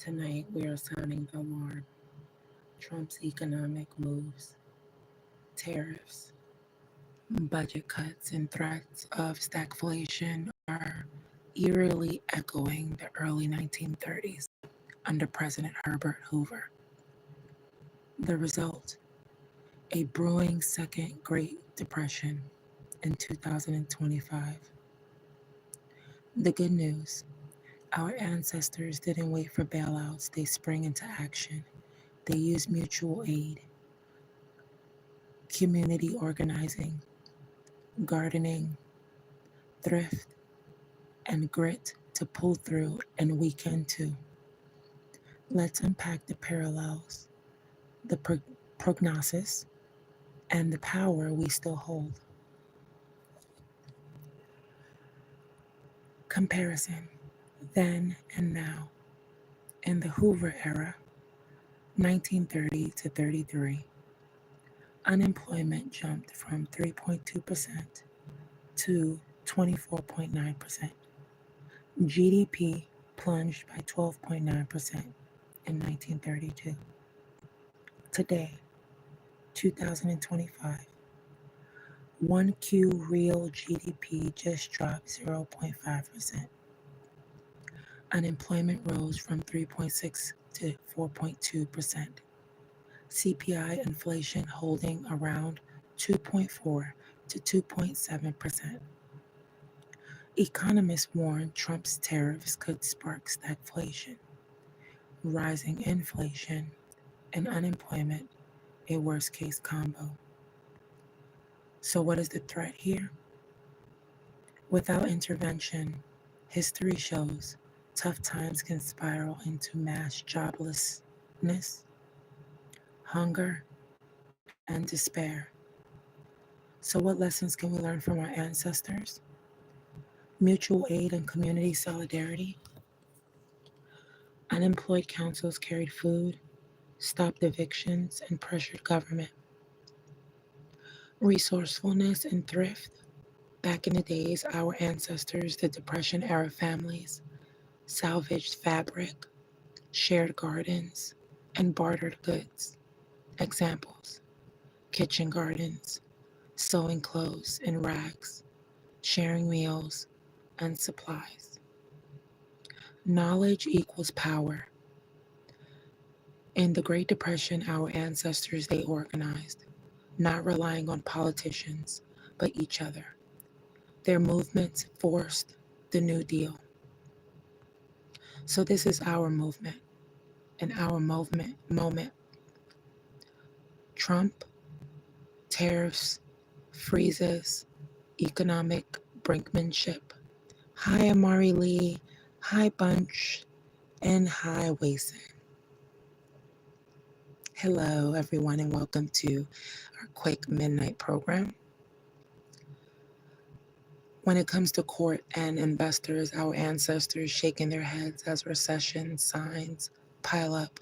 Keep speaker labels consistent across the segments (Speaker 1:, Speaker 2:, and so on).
Speaker 1: Tonight, we are sounding the alarm. Trump's economic moves, tariffs, budget cuts, and threats of stagflation are eerily echoing the early 1930s under President Herbert Hoover. The result, a brewing second Great Depression in 2025. The good news, our ancestors didn't wait for bailouts, they sprang into action. They used mutual aid, community organizing, gardening, thrift, and grit to pull through, and we can too. Let's unpack the parallels, the prognosis, and the power we still hold. Comparison, then and now. In the Hoover era, 1930 to 33, unemployment jumped from 3.2% to 24.9%. GDP plunged by 12.9% in 1932. Today, 2025, 1Q real GDP just dropped 0.5%. Unemployment rose from 3.6 to 4.2%. CPI inflation holding around 2.4 to 2.7%. Economists warn Trump's tariffs could spark stagflation, rising inflation, and unemployment, a worst-case combo. So what is the threat here? Without intervention, history shows tough times can spiral into mass joblessness, hunger, and despair. So what lessons can we learn from our ancestors? Mutual aid and community solidarity. Unemployed councils carried food, stopped evictions, and pressured government. Resourcefulness and thrift. Back in the days, our ancestors, the Depression era families, salvaged fabric, shared gardens, and bartered goods. Examples: kitchen gardens, sewing clothes in rags, sharing meals and supplies. Knowledge equals power. In the Great Depression, our ancestors, they organized, not relying on politicians, but each other. Their movements forced the New Deal. So this is our movement, and our moment. Trump, tariffs, freezes, economic brinkmanship. Hi, Amari Lee. Hi, Bunch. And hi, Wason. Hello, everyone, and welcome to our quick midnight program. When it comes to court and investors, our ancestors shaking their heads as recession signs pile up.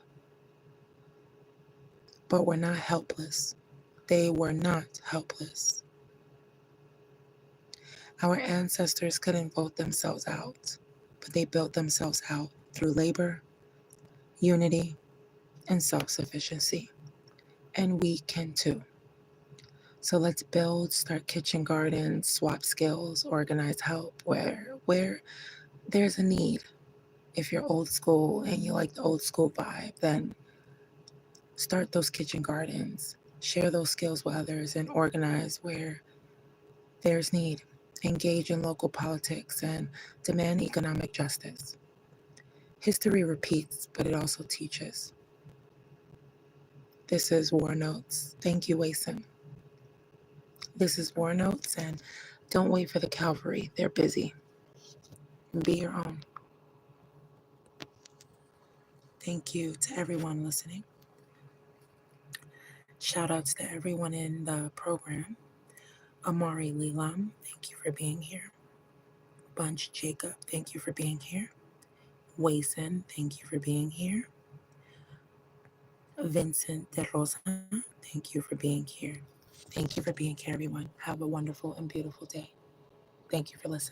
Speaker 1: But we're not helpless. They were not helpless. Our ancestors couldn't vote themselves out, but they built themselves out through labor, unity, and self-sufficiency. And we can too. So let's build, start kitchen gardens, swap skills, organize help where there's a need. If you're old school and you like the old school vibe, then start those kitchen gardens, share those skills with others, and organize where there's need. Engage in local politics and demand economic justice. History repeats, but it also teaches. This is War Notes. Thank you, Wason. This is War Notes, and don't wait for the cavalry. They're busy. Be your own. Thank you to everyone listening. Shout outs to everyone in the program. Amari Lelam, thank you for being here. Bunch Jacob, thank you for being here. Wason, thank you for being here. Vincent De Rosa, thank you for being here. Thank you for being here, everyone. Have a wonderful and beautiful day. Thank you for listening.